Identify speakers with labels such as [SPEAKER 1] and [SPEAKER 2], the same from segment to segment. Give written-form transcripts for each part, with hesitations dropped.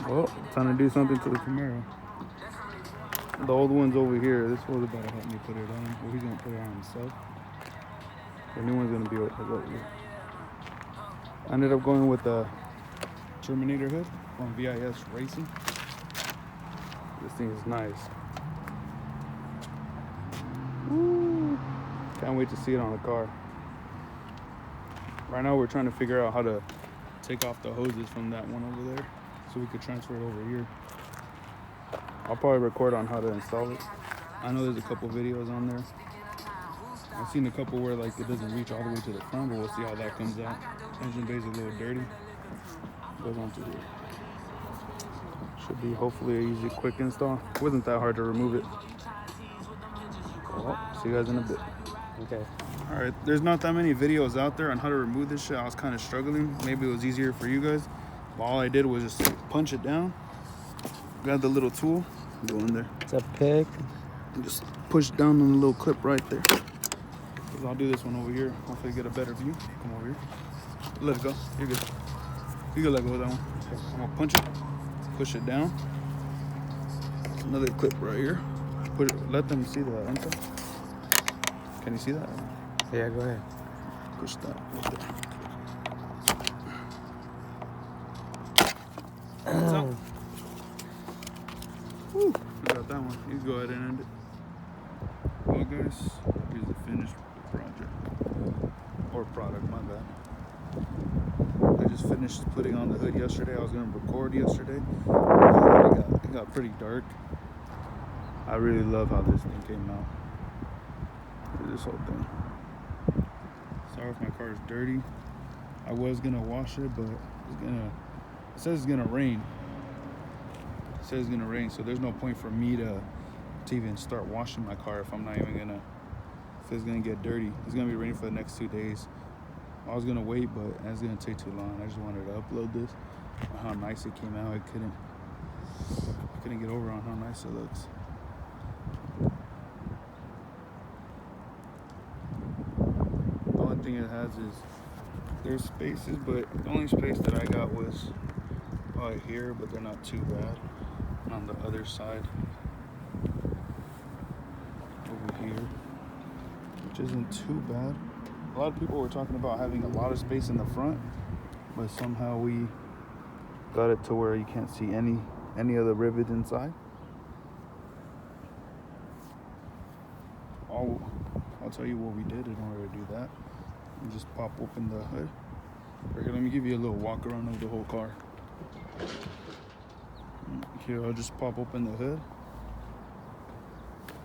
[SPEAKER 1] Well, time to do something to the Camaro. The old one's over here. This was about to help me put it on. Well, he's gonna put it on himself. The new one's gonna be over here. I ended up going with the Terminator hood from VIS Racing. This thing is nice. Woo. Can't wait to see it on the car. Right now we're trying to figure out how to take off the hoses from that one over there so we could transfer it over here. I'll probably record on how to install it. I know there's a couple videos on there. I've seen a couple where like it doesn't reach all the way to the front, but we'll see how that comes out. Engine bay is a little dirty. Goes on to here. Should be hopefully an easy, quick install. It wasn't that hard to remove it. Well, see you guys in a bit.
[SPEAKER 2] Okay.
[SPEAKER 1] All right, there's not that many videos out there on how to remove this shit. I was kind of struggling. Maybe it was easier for you guys. But all I did was just punch it down. Grab the little tool, go in there.
[SPEAKER 2] It's a pick.
[SPEAKER 1] And just push down on the little clip right there. I'll do this one over here. Hopefully get a better view. Come over here. Let it go. You're good. You can let go of that one. Okay. I'm gonna punch it. Push it down. Another clip right here. Put it. Let them see the inside. Can you see that?
[SPEAKER 2] Yeah, go ahead.
[SPEAKER 1] Push that right there. What's up? Woo. I got that one. You go ahead and end it. Well, guys, here's the finished project. Or product, my bad. I just finished putting on the hood yesterday. I was going to record yesterday. It got pretty dark. I really love how this thing came out. Look at this whole thing. Sorry if my car is dirty. I was going to wash it, but it says it's going to rain. It says it's going to rain, so there's no point for me to even start washing my car if I'm not even going to, if it's going to get dirty. It's going to be raining for the next 2 days. I was gonna wait, but it's gonna take too long. I just wanted to upload this. How nice it came out. I couldn't get over on how nice it looks. The only thing it has is there's spaces, but the only space that I got was right here, but they're not too bad. And on the other side, over here, which isn't too bad. A lot of people were talking about having a lot of space in the front, but somehow we got it to where you can't see any of the rivets inside. I'll tell you what we did in order to do that. You just pop open the hood. Right here, let me give you a little walk around of the whole car. Here, I'll just pop open the hood.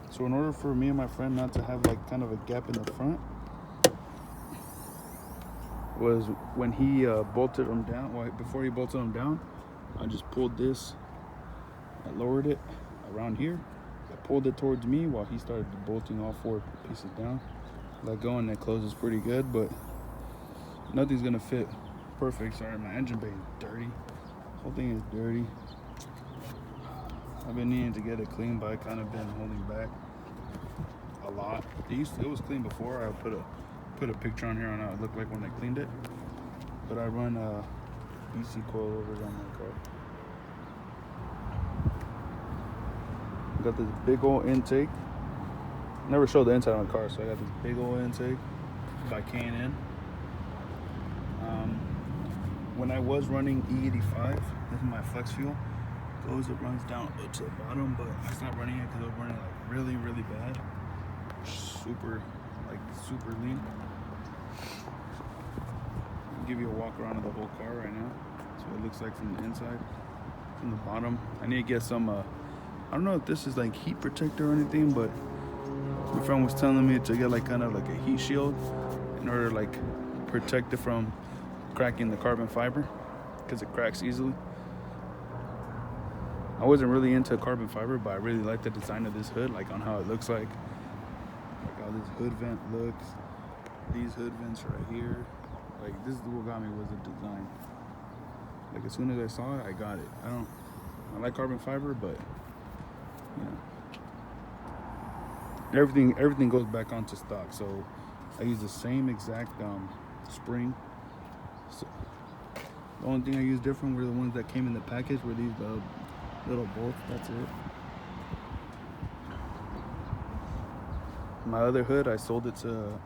[SPEAKER 1] So in order for me and my friend not to have like kind of a gap in the front, was when he bolted them down. Well, before he bolted them down, I just pulled this. I lowered it around here. I pulled it towards me while he started bolting all 4 pieces down. Let go and it closes pretty good, but nothing's gonna fit perfect. Sorry, my engine bay is dirty. This whole thing is dirty. I've been needing to get it clean, but I kind of been holding back a lot. It was clean before. I put a picture on here on how it looked like when I cleaned it, but I run EC coilovers on my car. Got this big old intake. Never showed the inside of my car, so I got this big old intake by K&N. When I was running E85, this is my flex fuel. It runs down to the bottom, but I stopped running it because it was running like really, really bad. Super lean. I'll give you a walk around of the whole car right now. That's what it looks like from the inside, from the bottom. I need to get some, I don't know if this is like heat protector or anything, but my friend was telling me to get like kind of like a heat shield in order to like protect it from cracking the carbon fiber, because it cracks easily. I wasn't really into carbon fiber, but I really like the design of this hood, like on how it looks like how this hood vent looks. These hood vents right here, like this is what got me was the design. Like as soon as I saw it, I got it. I like carbon fiber, but you know, everything goes back onto stock. So I use the same exact spring. So The only thing I used different were the ones that came in the package, were these little bolts. That's it. My other hood, I sold it to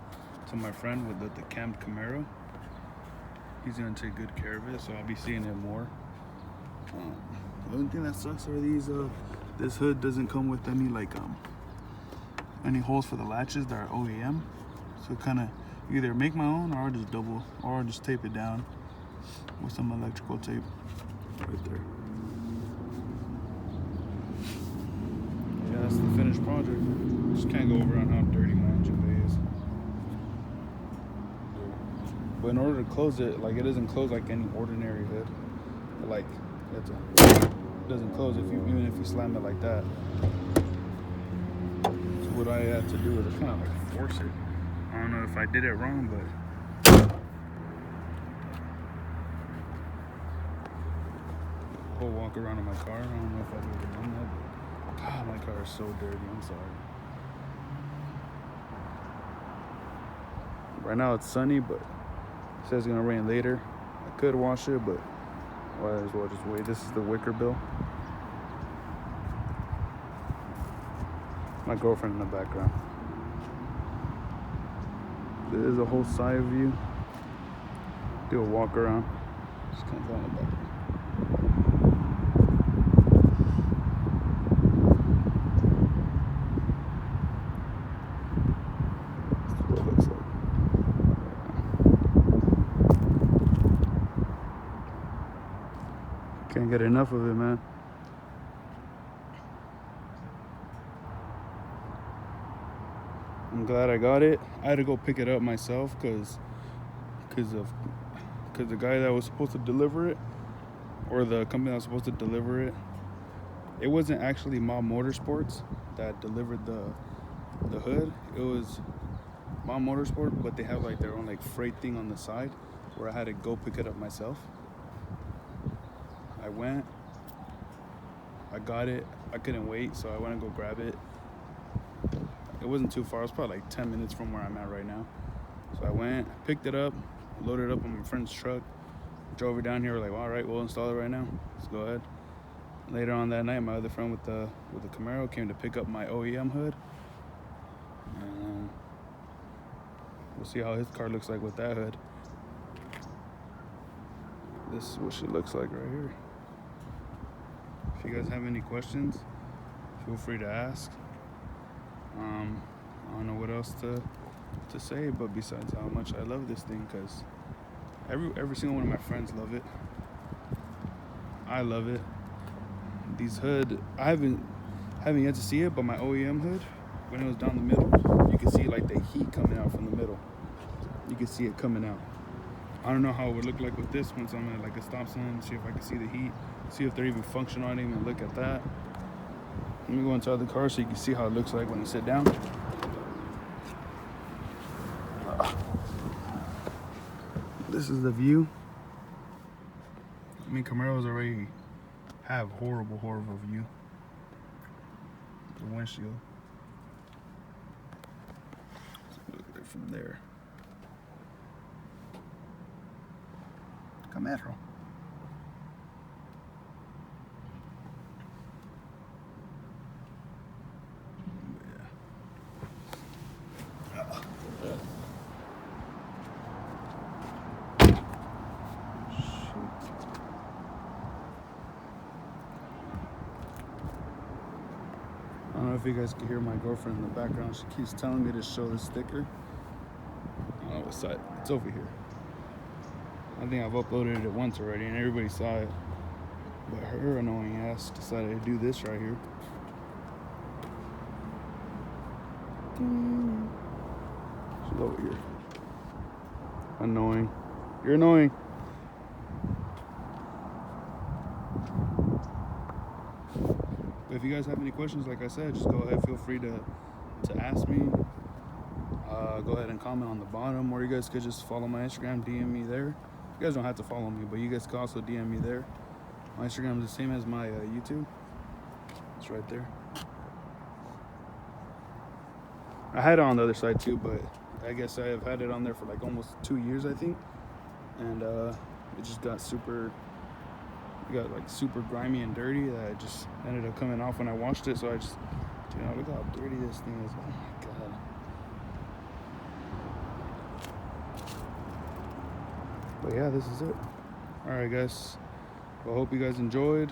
[SPEAKER 1] my friend with the cammed Camaro. He's gonna take good care of it, so I'll be seeing it more. The only thing that sucks are these. This hood doesn't come with any holes for the latches that are OEM. So kind of either make my own, or I'll just tape it down with some electrical tape right there. Yeah, that's the finished project. Just can't go over on how dirty my engine bay is. But in order to close it, like, it doesn't close like any ordinary hood. Like, it doesn't close even if you slam it like that. So what I had to do is kind of like force it. I don't know if I did it wrong, but whole walk around in my car. I don't know if I've ever done that, but God, my car is so dirty. I'm sorry. Right now it's sunny, but it says it's gonna rain later. I could wash it, but might as well just wait. This is the wicker bill. My girlfriend in the background. There is a whole side view. Do a walk around. Just kind of on the back. That's what it looks like. Can't get enough of it, man. I'm glad I got it. I had to go pick it up myself because the guy that was supposed to deliver it, or the company that was supposed to deliver it, it wasn't actually Mom Motorsports that delivered the hood. It was Mom Motorsport, but they have like their own like freight thing on the side where I had to go pick it up myself. I went, I got it, I couldn't wait, so I went and go grab it. It wasn't too far, it was probably like 10 minutes from where I'm at right now. So I went, picked it up, loaded it up on my friend's truck, drove it down here. We're like, well, all right, we'll install it right now. Let's go ahead. Later on that night, my other friend with the Camaro came to pick up my OEM hood. And we'll see how his car looks like with that hood. This is what she looks like right here. If you guys have any questions, feel free to ask. I don't know what else to say, but besides how much I love this thing, because every single one of my friends love it. I love it. These hood, I haven't yet to see it, but my OEM hood, when it was down the middle, you can see like the heat coming out from the middle. You can see it coming out. I don't know how it would look like with this once I'm at like a stop sign, see if I can see the heat, see if they're even functional. I didn't even look at that. Let me go inside the car so you can see how it looks like when you sit down. This is the view. I mean, Camaros already have horrible view. The windshield. Look at it from there. Camaro. I don't know if you guys can hear my girlfriend in the background. She keeps telling me to show the sticker. I don't know what side. It's over here. I think I've uploaded it once already and everybody saw it. But her annoying ass decided to do this right here. She's over here. Annoying. You're annoying. If you guys have any questions, like I said, just go ahead, feel free to ask me. Go ahead and comment on the bottom, or you guys could just follow my Instagram, DM me there. You guys don't have to follow me, but you guys can also DM me there. My Instagram is the same as my YouTube. It's right there. I had it on the other side too, but I guess I have had it on there for like almost 2 years, I think. And it just got like super grimy and dirty that it just ended up coming off when I washed it. So I just, look how dirty this thing is. Oh my god. But yeah, this is it. Alright guys, well, I hope you guys enjoyed.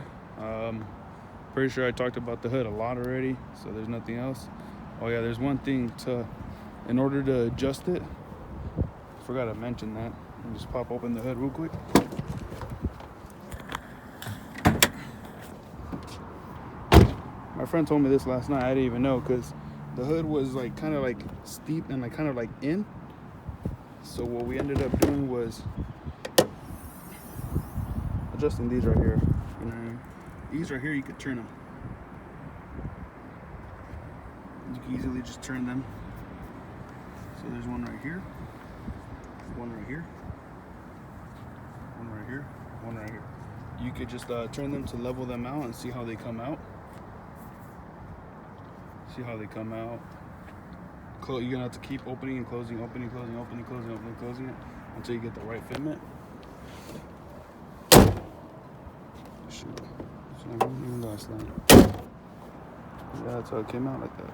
[SPEAKER 1] Pretty sure I talked about the hood a lot already, so there's nothing else. Oh yeah, there's one thing in order to adjust it, forgot to mention that. Let me just pop open the hood real quick. My friend told me this last night. I didn't even know, because the hood was like kind of like steep and like kind of like in. So what we ended up doing was adjusting these right here. These right here, you could turn them. You can easily just turn them. So there's one right here, one right here, one right here, one right here. You could just turn them to level them out and see how they come out. See how they come out. You're gonna have to keep opening and closing, opening, closing, opening, closing, opening, closing it until you get the right fitment. Shoot. Even last night. Yeah, that's how it came out like that.